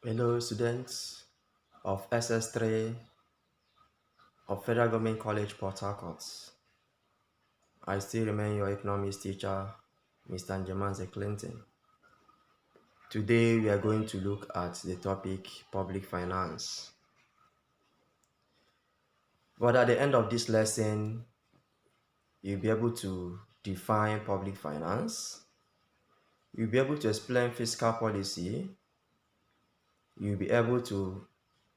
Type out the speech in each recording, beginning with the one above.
Hello, students of SS3 of Federal Government College, Port Harcourt. I still remain your economics teacher, Mr. Njemanze Clinton. Today, we are going to look at the topic public finance. But at the end of this lesson, you'll be able to define public finance. You'll be able to explain fiscal policy. You'll be able to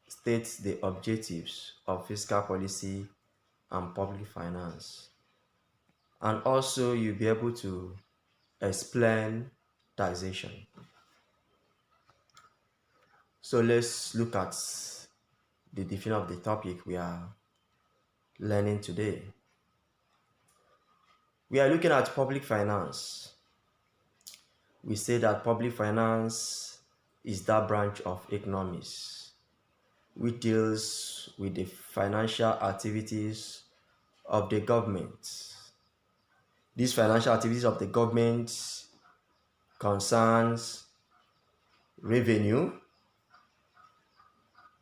state the objectives of fiscal policy and public finance. And also you'll be able to explain taxation. So let's look at the definition of the topic we are learning today. We are looking at public finance. We say that public finance is that branch of economics which deals with the financial activities of the government. These financial activities of the government concerns revenue,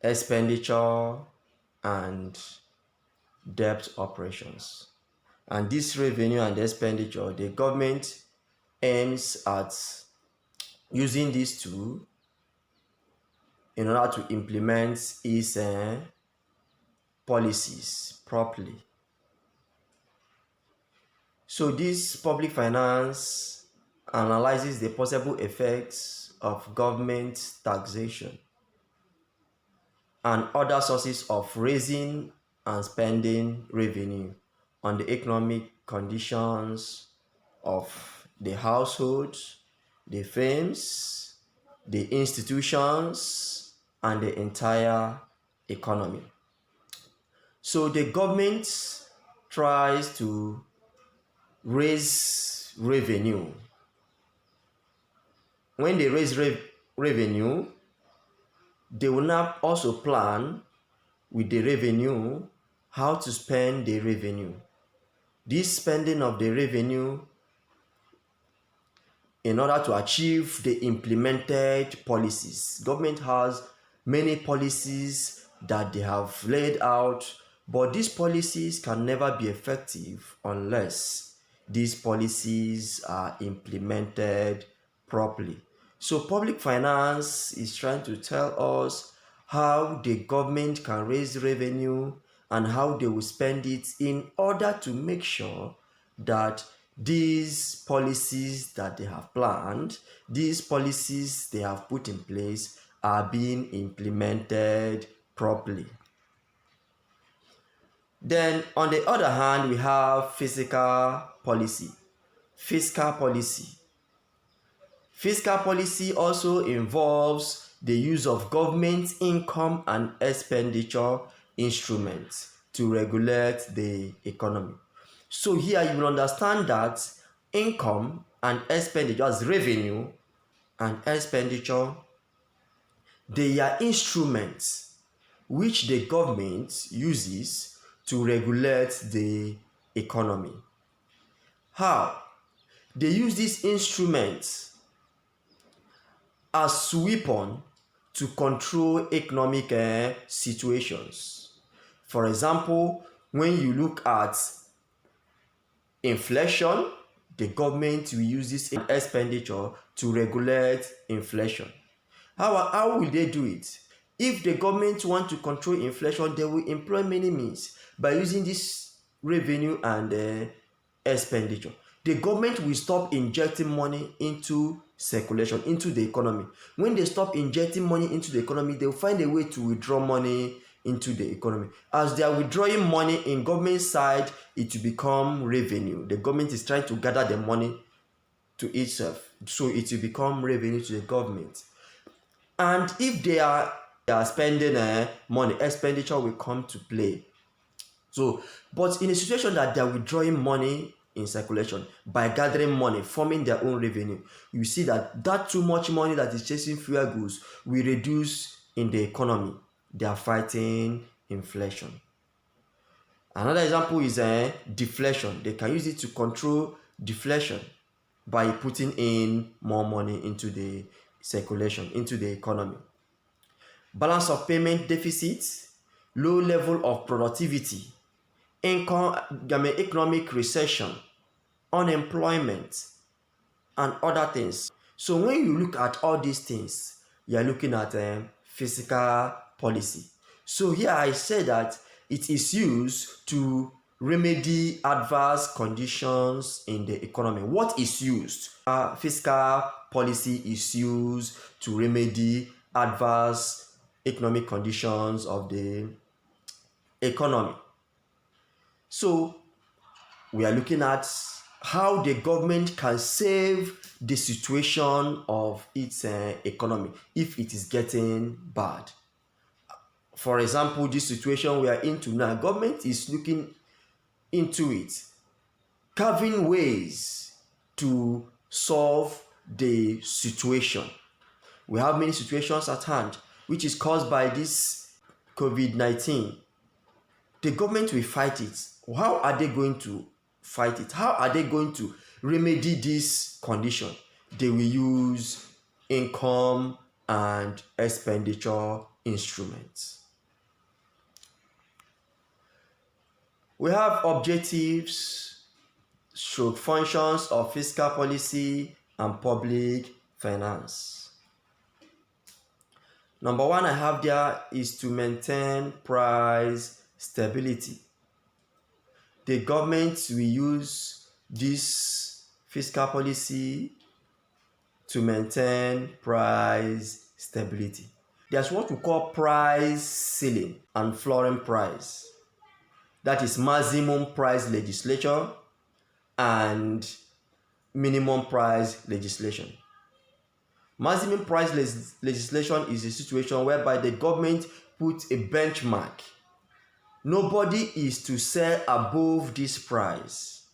expenditure, and debt operations. And this revenue and expenditure, the government aims at using these two in order to implement its policies properly. So this public finance analyzes the possible effects of government taxation and other sources of raising and spending revenue on the economic conditions of the households, the firms, the institutions, and the entire economy. So the government tries to raise revenue. When they raise revenue, they will now also plan with the revenue how to spend the revenue. This spending of the revenue in order to achieve the implemented policies. Government has many policies that they have laid out, but these policies can never be effective unless these policies are implemented properly. So public finance is trying to tell us how the government can raise revenue and how they will spend it in order to make sure that these policies that they have planned, these policies they have put in place are being implemented properly. Then on the other hand, we have fiscal policy. Fiscal policy. Fiscal policy also involves the use of government income and expenditure instruments to regulate the economy. So here you will understand that income and expenditure, as revenue and expenditure, they are instruments which the government uses to regulate the economy. How? They use these instruments as weapon to control economic situations. For example, when you look at inflation, the government will use this expenditure to regulate inflation. How will they do it? If the government want to control inflation, they will employ many means by using this revenue and expenditure. The government will stop injecting money into circulation, into the economy. When they stop injecting money into the economy, they will find a way to withdraw money into the economy. As they are withdrawing money in government side, it will become revenue. The government is trying to gather the money to itself, so it will become revenue to the government. And if they are spending money, expenditure will come to play. So, but in a situation that they are withdrawing money in circulation by gathering money, forming their own revenue, you see that too much money that is chasing fuel goods will reduce in the economy. They are fighting inflation. Another example is deflation. They can use it to control deflation by putting in more money into the circulation, into the economy. balance of payment deficit, low level of productivity, economic recession, unemployment, and other things. So when you look at all these things, you are looking at fiscal policy. So here I said that it is used to remedy adverse conditions in the economy. What is used? Fiscal policy is used to remedy adverse economic conditions of the economy. So we are looking at how the government can save the situation of its economy if it is getting bad. For example, this situation we are into now, government is looking into it, carving ways to solve the situation. We have many situations at hand which is caused by this COVID-19. The government will fight it. How are they going to fight it? How are they going to remedy this condition? They will use income and expenditure instruments. We have objectives, functions of fiscal policy and public finance. Number one I have there is to maintain price stability. The government will use this fiscal policy to maintain price stability. There's what we call price ceiling and flooring price. That is maximum price legislation and minimum price legislation. Maximum price legislation is a situation whereby the government puts a benchmark. Nobody is to sell above this price,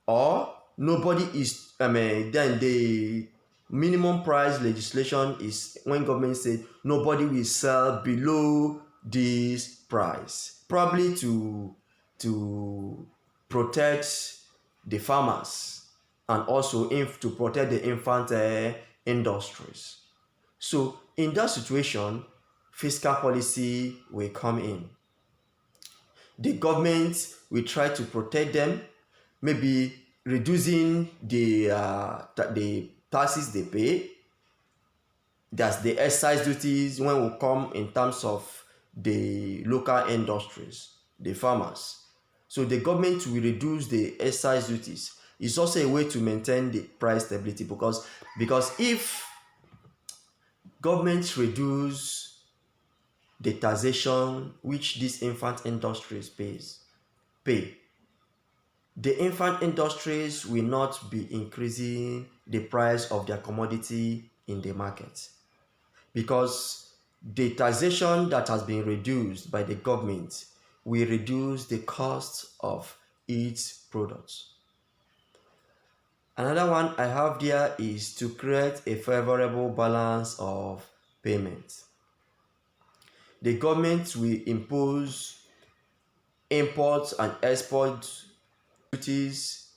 or nobody is, then the minimum price legislation is when government says nobody will sell below this price, probably to protect the farmers and also to protect the infant industries. So in that situation, fiscal policy will come in. The government will try to protect them, maybe reducing the taxes they pay. That's the excise duties when we come in terms of the local industries, the farmers. So the government will reduce the excise duties. It's also a way to maintain the price stability because if governments reduce the taxation which these infant industries pay, the infant industries will not be increasing the price of their commodity in the market, because the taxation that has been reduced by the government will reduce the cost of its products. Another one I have there is to create a favorable balance of payments. The government will impose import and export duties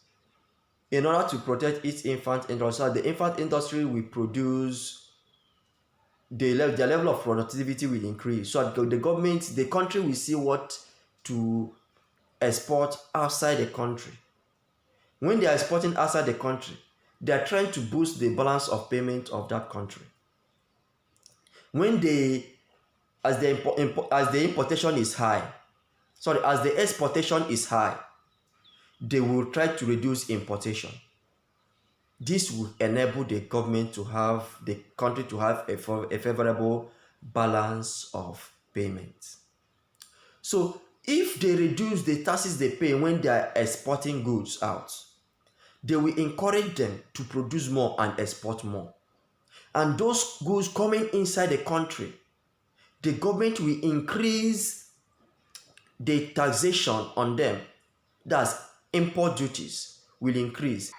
in order to protect its infant industry. So the infant industry will produce, their level of productivity will increase. So the country will see what to export outside the country. When they are exporting outside the country, they are trying to boost the balance of payment of that country. When as the importation is high, as the exportation is high, they will try to reduce importation. This will enable the country to have a favorable balance of payment. So if they reduce the taxes they pay when they are exporting goods out, they will encourage them to produce more and export more. And those goods coming inside the country, the government will increase the taxation on them. That's import duties will increase.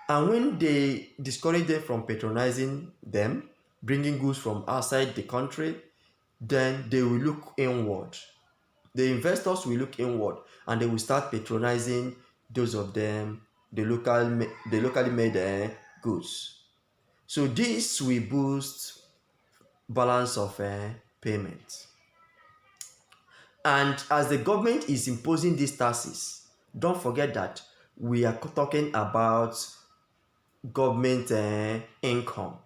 And when they discourage them from patronizing them, bringing goods from outside the country, then they will look inward. The investors will look inward and they will start patronizing those of them, the locally made goods. So this will boost balance of payment. And as the government is imposing these taxes, don't forget that we are talking about government income.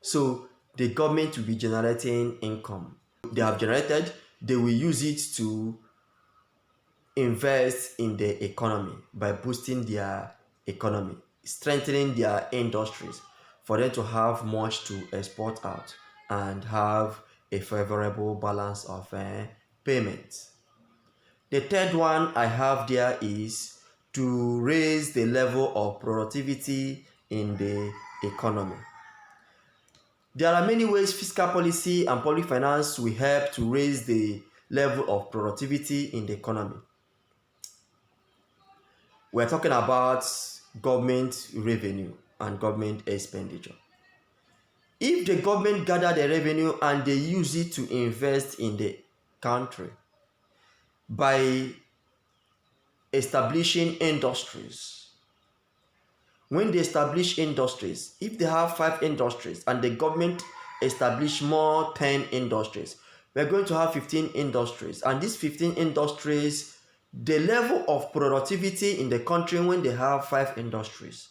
So the government will be generating income. They have generated, they will use it to invest in the economy by boosting their economy, strengthening their industries for them to have much to export out and have a favorable balance of payments. The third one I have there is to raise the level of productivity in the economy. There are many ways fiscal policy and polyfinance will help to raise the level of productivity in the economy. We're talking about government revenue and government expenditure. If the government gather the revenue and they use it to invest in the country by establishing industries, when they establish industries, if they have 5 industries and the government establish more 10 industries, we're going to have 15 industries. And these 15 industries, the level of productivity in the country when they have 5 industries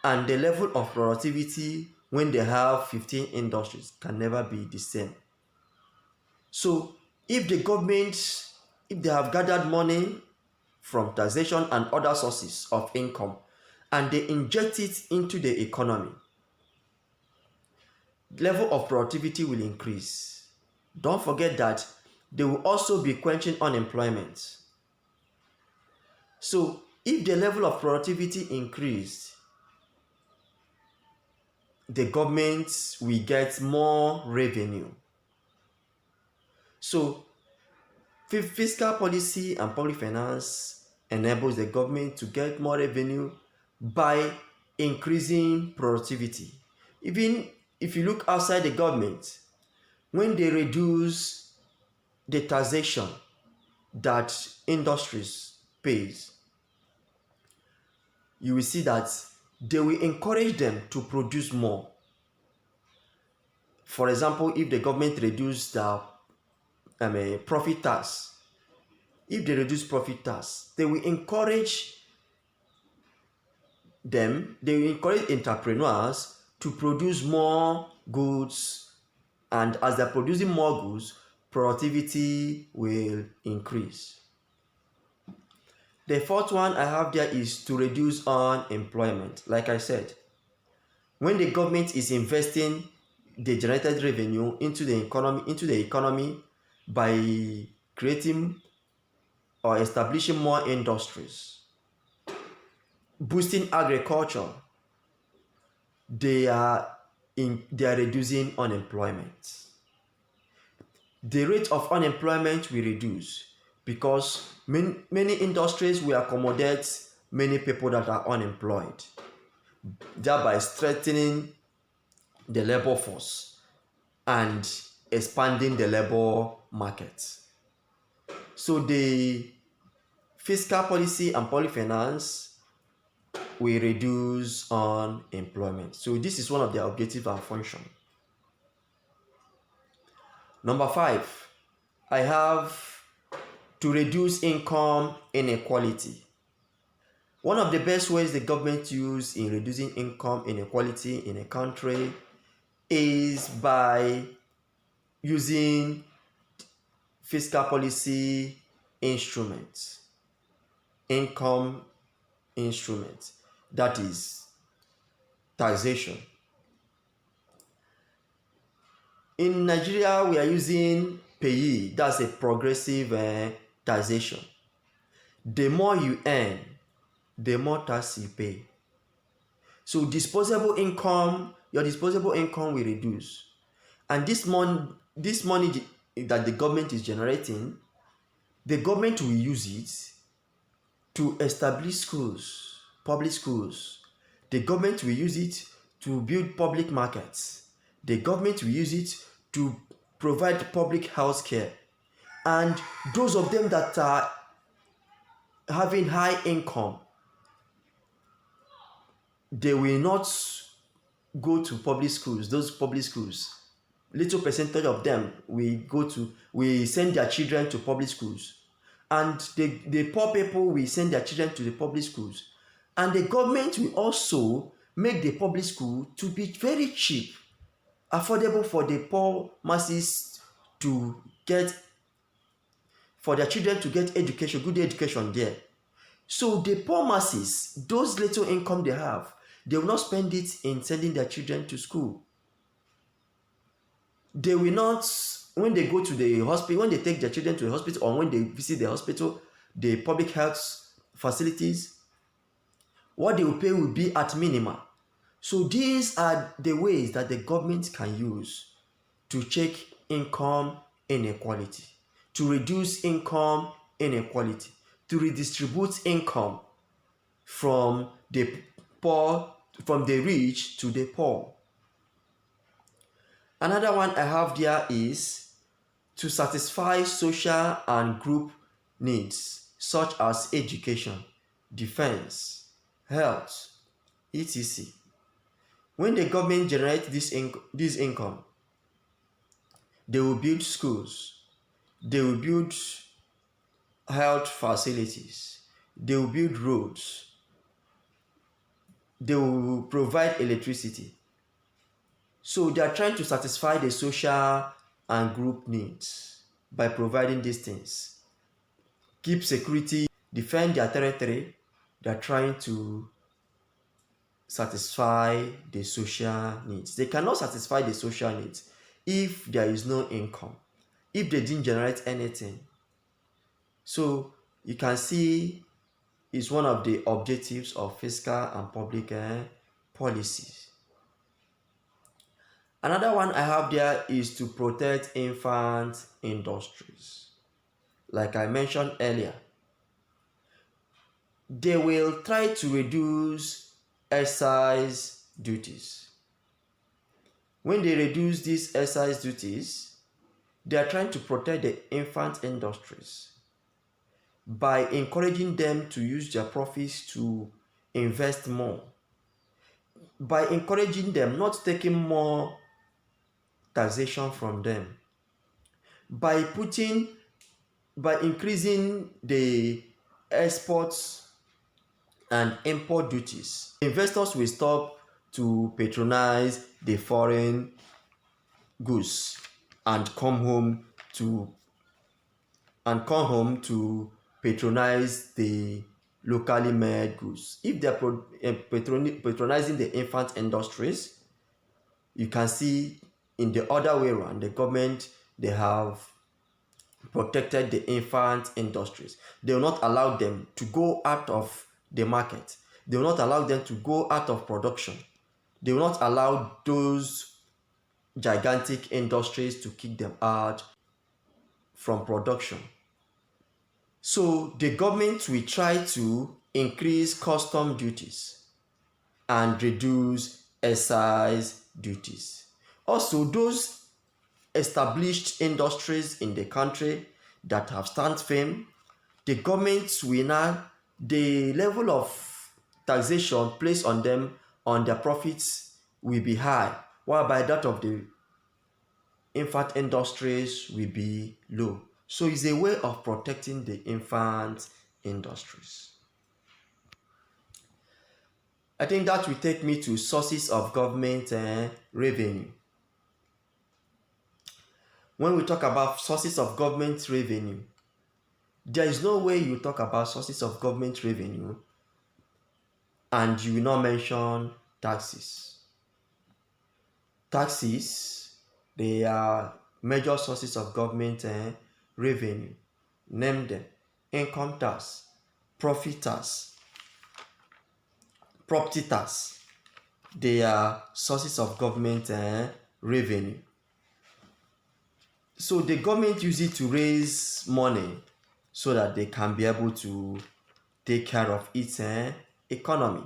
and the level of productivity when they have 15 industries can never be the same. So if the government, if they have gathered money from taxation and other sources of income and they inject it into the economy, level of productivity will increase. Don't forget that they will also be quenching unemployment. So if the level of productivity increased, the government will get more revenue. So fiscal policy and public finance enables the government to get more revenue by increasing productivity. Even if you look outside the government, when they reduce the taxation that industries pays, you will see that they will encourage them to produce more. For example, if the government reduce the profit tax, if they reduce profit tax, they will encourage entrepreneurs to produce more goods, and as they're producing more goods, productivity will increase. The fourth one I have there is to reduce unemployment. Like I said, when the government is investing the generated revenue into the economy by creating or establishing more industries, boosting agriculture, they are reducing unemployment. The rate of unemployment will reduce because many industries will accommodate many people that are unemployed, thereby strengthening the labor force and expanding the labor market. So the fiscal policy and polyfinance will reduce unemployment. So this is one of their objective and function. Number 5, I have to reduce income inequality. One of the best ways the government use in reducing income inequality in a country is by using fiscal policy instruments, income instruments, that is taxation. In Nigeria, we are using payee, that's a progressive taxation. The more you earn, the more tax you pay. So your disposable income will reduce. And this money that the government is generating, the government will use it to establish schools, public schools. The government will use it to build public markets. The government will use it to provide public health care. And those of them that are having high income, they will not go to public schools, those public schools. little percentage of them we send their children to public schools, and the poor people will send their children to the public schools, and the government will also make the public school to be very cheap, affordable for the poor masses to get, for their children to get education, good education there. So the poor masses, those little income they have, they will not spend it in sending their children to school. They will not, when they go to the hospital, when they take their children to the hospital, or when they visit the hospital, the public health facilities, what they will pay will be at minimum. So these are the ways that the government can use to check income inequality, to reduce income inequality, to redistribute income from the poor, from the rich to the poor. Another one I have there is to satisfy social and group needs such as education, defense, health, etc. When the government generates this income, they will build schools, they will build health facilities, they will build roads, they will provide electricity. So they are trying to satisfy the social and group needs by providing these things. Keep security, defend their territory. They are trying to satisfy the social needs. They cannot satisfy the social needs if there is no income, if they didn't generate anything. So you can see it's one of the objectives of fiscal and public policies. Another one I have there is to protect infant industries. Like I mentioned earlier, they will try to reduce excise duties. When they reduce these excise duties, they are trying to protect the infant industries by encouraging them to use their profits to invest more, by encouraging them, not taking more taxation from them, by increasing the exports and import duties. Investors will stop to patronize the foreign goods and come home to patronize the locally made goods. If they are patronizing the infant industries, you can see in the other way around, the government, they have protected the infant industries. They will not allow them to go out of the market. They will not allow them to go out of production. They will not allow those gigantic industries to kick them out from production. So the government will try to increase custom duties and reduce excise duties. Also, those established industries in the country that have stand firm, the government will now, the level of taxation placed on them, on their profits, will be high, whereby that of the infant industries will be low. So it's a way of protecting the infant industries. I think that will take me to sources of government revenue. When we talk about sources of government revenue, there is no way you talk about sources of government revenue and you will not mention taxes. Taxes, they are major sources of government revenue. Name them: income tax, profit tax, property tax. They are sources of government revenue. So the government use it to raise money so that they can be able to take care of its economy.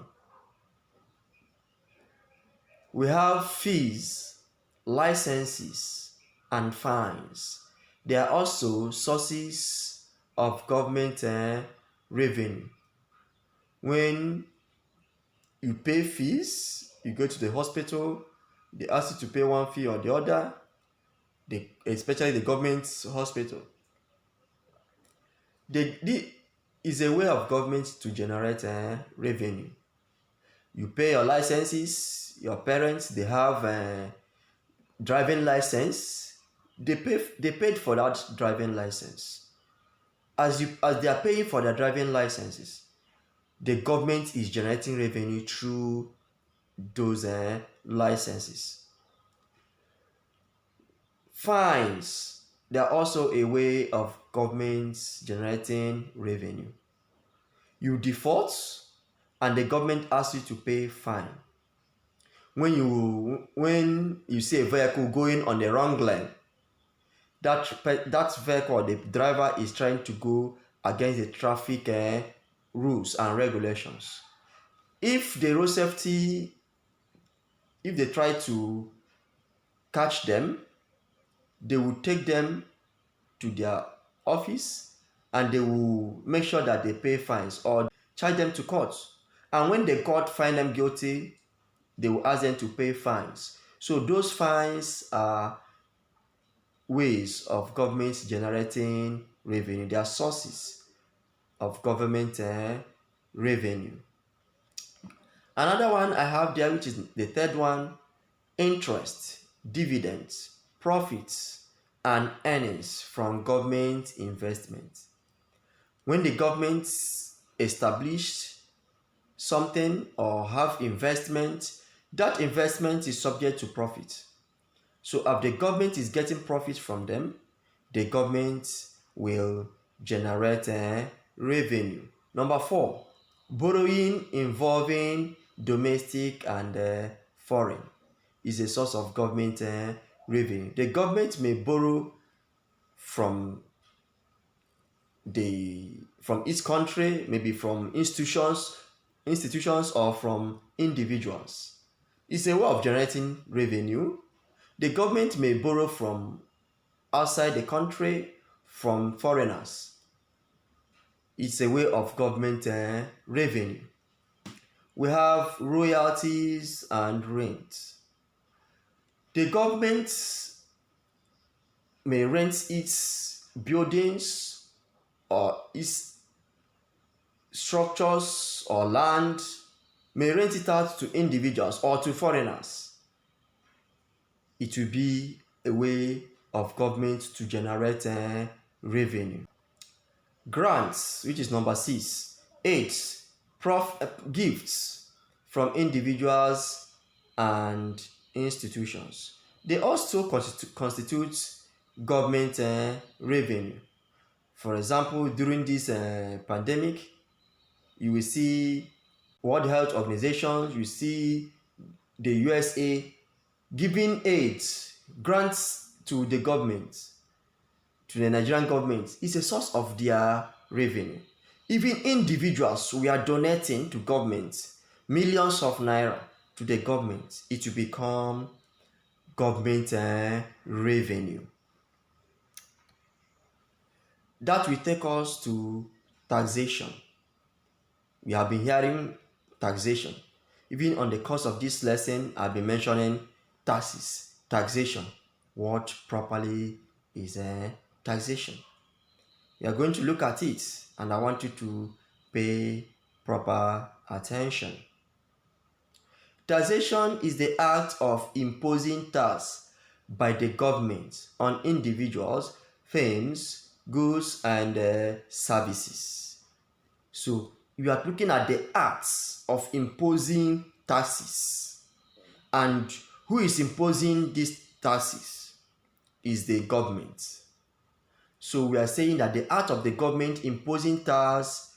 We have fees, licenses, and fines. They are also sources of government revenue. When you pay fees, you go to the hospital, they ask you to pay one fee or the other. especially the government hospital. Is a way of government to generate revenue. You pay your licenses, your parents, they have driving license, they paid for that driving license. As they are paying for their driving licenses, the government is generating revenue through those licenses. Fines, they are also a way of government generating revenue. You default and the government asks you to pay fine. When you see a vehicle going on the wrong lane, that vehicle, the driver is trying to go against the traffic rules and regulations. If the road safety, if they try to catch them, they will take them to their office and they will make sure that they pay fines or charge them to court. And when the court find them guilty, they will ask them to pay fines. So those fines are ways of government generating revenue. They are sources of government revenue. Another one I have there, which is the third one, interest, dividends, profits, and earnings from government investment. When the government establish something or have investment, that investment is subject to profit. So if the government is getting profit from them, the government will generate revenue. Number 4, borrowing involving domestic and foreign is a source of government revenue. The government may borrow from each country, maybe from institutions or from individuals. It's a way of generating revenue. The government may borrow from outside the country, from foreigners. It's a way of government revenue. We have royalties and rent. The government may rent its buildings or its structures or land, may rent it out to individuals or to foreigners. It will be a way of government to generate revenue. Grants, which is number 6. Aids, gifts from individuals and institutions. They also constitute government revenue. For example, during this pandemic, you will see World Health Organization, you see the USA giving aids, grants to the government, to the Nigerian government. It's a source of their revenue. Even individuals, we are donating to government millions of naira to the government. It will become government revenue. That will take us to taxation. We have been hearing taxation. Even on the course of this lesson, I've been mentioning taxes, taxation. What properly is taxation? We are going to look at it, and I want you to pay proper attention. Taxation is the act of imposing tax by the government on individuals, firms, goods, and services. So you are looking at the acts of imposing taxes, and who is imposing these taxes is the government. So we are saying that the act of the government imposing tax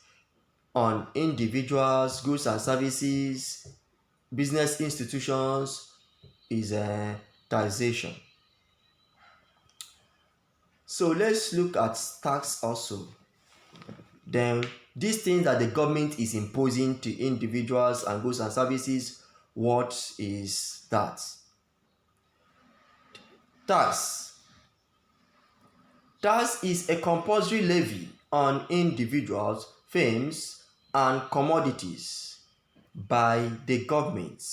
on individuals, goods and services, business institutions is taxation. So let's look at tax also. Then these things that the government is imposing to individuals and goods and services, what is that? Tax. Tax is a compulsory levy on individuals, firms, and commodities by the government,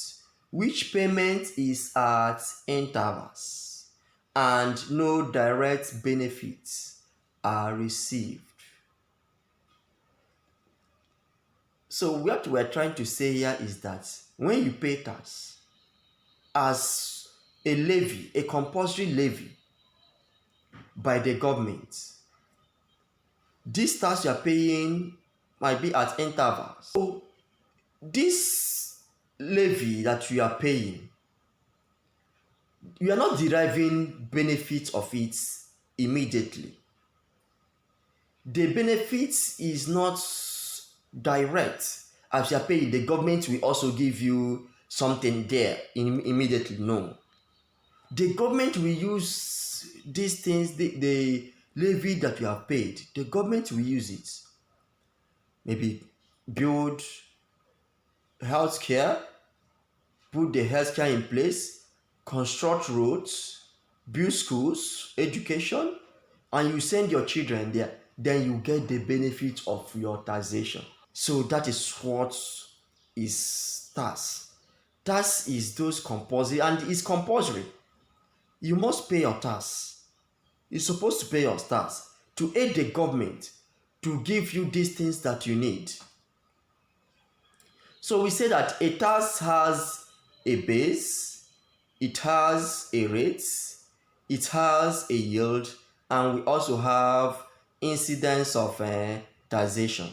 which payment is at intervals. and no direct benefits are received. So what we're trying to say here is that when you pay tax as a levy, a compulsory levy by the government, this tax you're paying might be at intervals. So this levy that you are paying, you are not deriving benefits of it immediately. The benefit is not direct. As you are paying, the government will also give you something there immediately. No. The government will use these things, the levy that you have paid, the government will use it. Maybe build healthcare, put the healthcare in place, construct roads, build schools, education, and you send your children there, then you get the benefit of your taxation. So that is what is tax. Tax is those compulsory, and it's compulsory. You must pay your tax. You're supposed to pay your tax to aid the government to give you these things that you need. So we say that a tax has a base, it has a rate, it has a yield, and we also have incidence of taxation.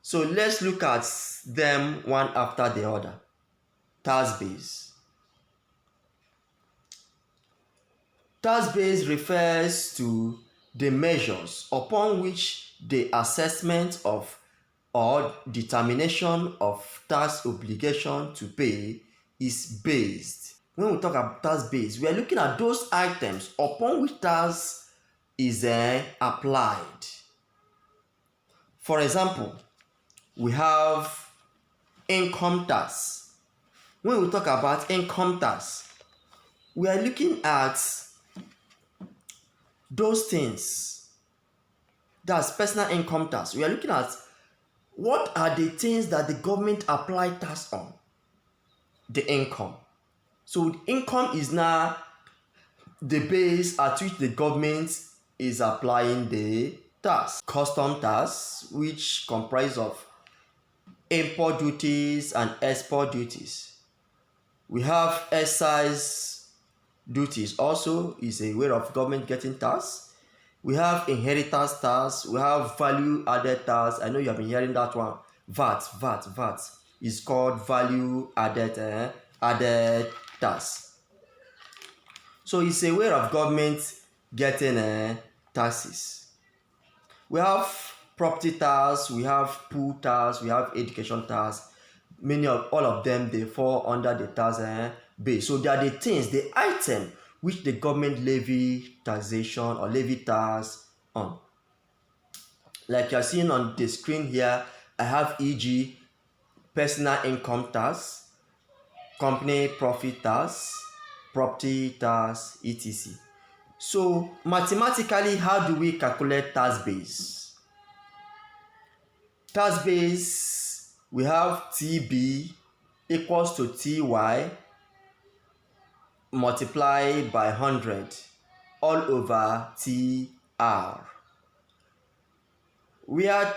So let's look at them one after the other. Tax base. Tax base refers to the measures upon which the assessment of or determination of tax obligation to pay is based. When we talk about tax base, we are looking at those items upon which tax is applied. For example, we have income tax. When we talk about income tax, we are looking at those things. That's personal income tax. We are looking at what are the things that the government apply tax on? The income. So income is now the base at which the government is applying the tax. Custom tax, which comprise of import duties and export duties. We have excise duties also is a way of government getting tax. We have inheritance tax. We have value added tax. I know you have been hearing that one. VAT is called value added tax. So it's a way of government getting taxes. We have property tax, we have pool tax, we have education tax. All of them, they fall under the tax base. So they are the things, the item which the government levy taxation or levy tax on. Like you're seeing on the screen here, I have e.g. personal income tax, company profit tax, property tax, etc. So mathematically, how do we calculate tax base? Tax base, we have TB equals to TY multiplied by 100 all over TR, where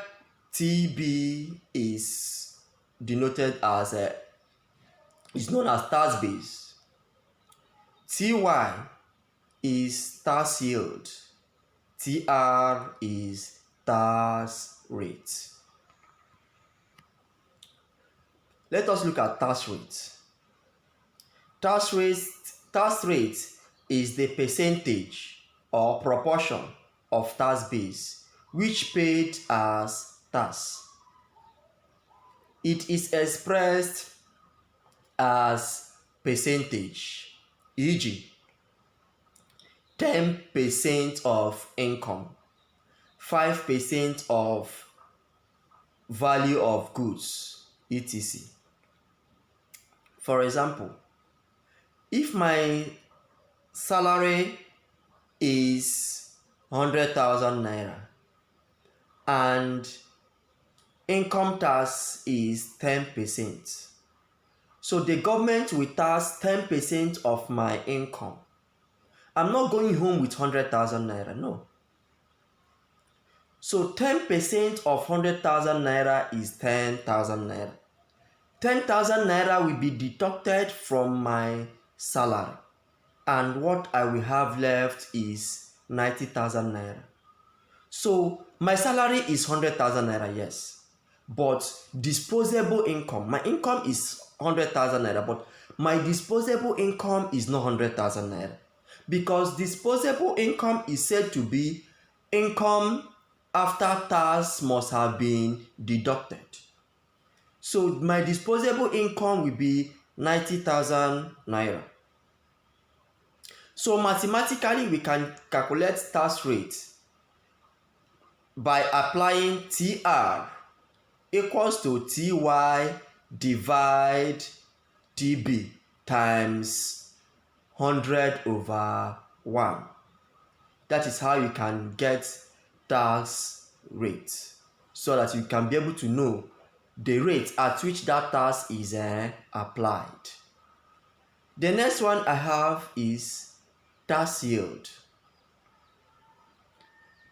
TB is denoted as is known as tax base. TY is tax yield. TR is tax rate. Let us look at tax rate. Tax rate is the percentage or proportion of tax base which paid as tax. It is expressed as percentage, e.g. 10% of income, 5% of value of goods, etc. For example, if my salary is 100,000 naira and income tax is 10%, so the government will tax 10% of my income, I'm not going home with 100,000 naira, no. So 10% of 100,000 naira is 10,000 naira. 10,000 naira will be deducted from my salary, and what I will have left is 90,000 naira. So my salary is 100,000 naira, yes, but disposable income, my income is 100,000 naira, but my disposable income is not 100,000 naira, because disposable income is said to be income after tax must have been deducted. So my disposable income will be 90,000 naira. So mathematically, we can calculate tax rate by applying TR equals to TY divide TB times 100/1. That is how you can get tax rate, so that you can be able to know the rate at which that tax is applied. The next one I have is tax yield.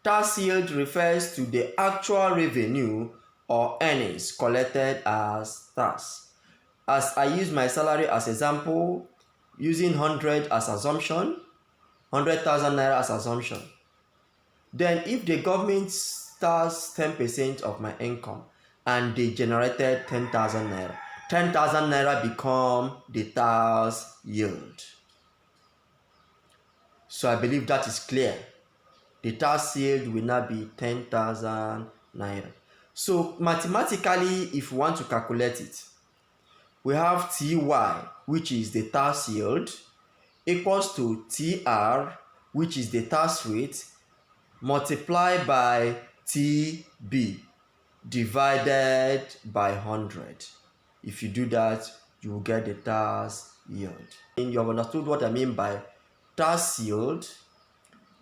Tax yield refers to the actual revenue or earnings collected as tax. As I use my salary as example, using 100 as assumption, 100,000 naira as assumption. Then if the government tax 10% of my income and they generated 10,000 naira, 10,000 naira become the tax yield. So I believe that is clear. The tax yield will now be 10,000 naira. So mathematically, if we want to calculate it, we have TY, which is the tax yield, equals to TR, which is the tax rate, multiplied by TB divided by 100. If you do that, you will get the tax yield. And you have understood what I mean by tax yield,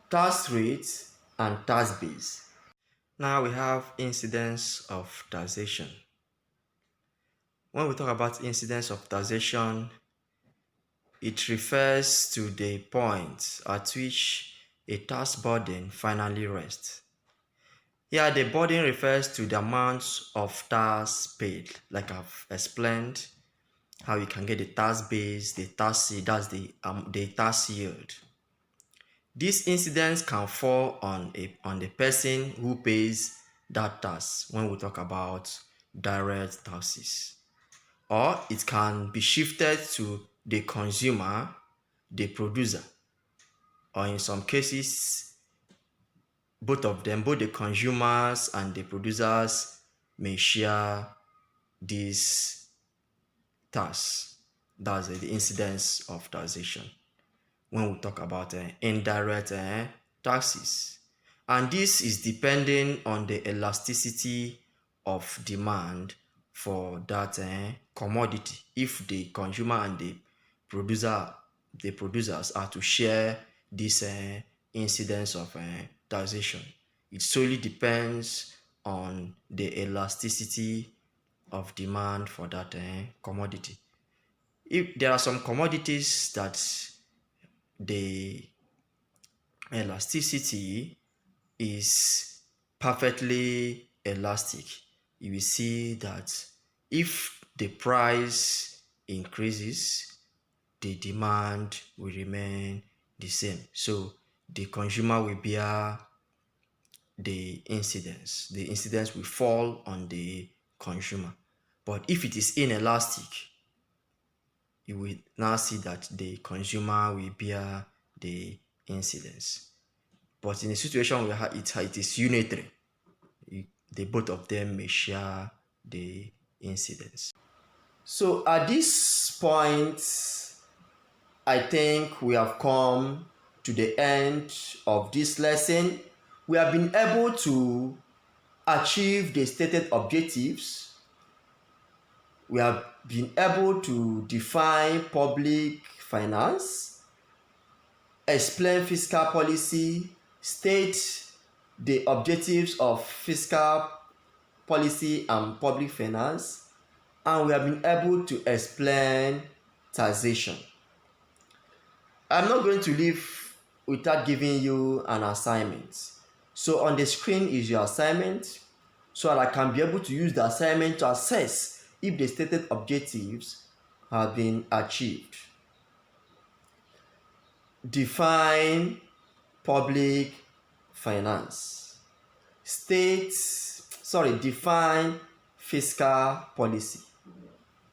tax rate, and tax base. Now we have incidence of taxation. When we talk about incidence of taxation, it refers to the point at which a tax burden finally rests. Here, the burden refers to the amount of tax paid. Like I've explained, how you can get the tax base, the tax, that's the tax yield. This incidence can fall on the person who pays that tax when we talk about direct taxes, or it can be shifted to the consumer, the producer, or in some cases both of them, both the consumers and the producers may share this tax. That's the incidence of taxation when we talk about indirect taxes. And this is depending on the elasticity of demand for that commodity. If the consumer and the producers are to share this incidence of taxation, it solely depends on the elasticity of demand for that commodity. If there are some commodities that the elasticity is perfectly elastic, you will see that if the price increases, the demand will remain the same. So the consumer will bear the incidence. The incidence will fall on the consumer. But if it is inelastic, you will now see that the consumer will bear the incidence. But in a situation where it is unitary, the both of them may share the incidence. So at this point, I think we have come to the end of this lesson. We have been able to achieve the stated objectives. We have been able to define public finance, explain fiscal policy, state the objectives of fiscal policy and public finance, and we have been able to explain taxation. I'm not going to leave without giving you an assignment. So on the screen is your assignment, so that I can be able to use the assignment to assess if the stated objectives have been achieved. Define public finance. Define fiscal policy.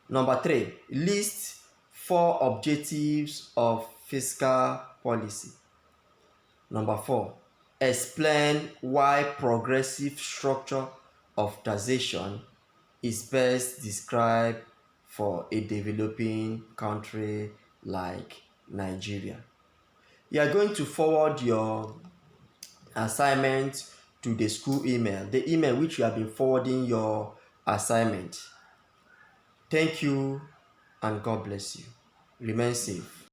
Number 3, list 4 objectives of fiscal policy. Number 4, explain why progressive structure of taxation is best described for a developing country like Nigeria. You are going to forward your assignment to the school email, the email which you have been forwarding your assignment. Thank you and God bless you. Remain safe.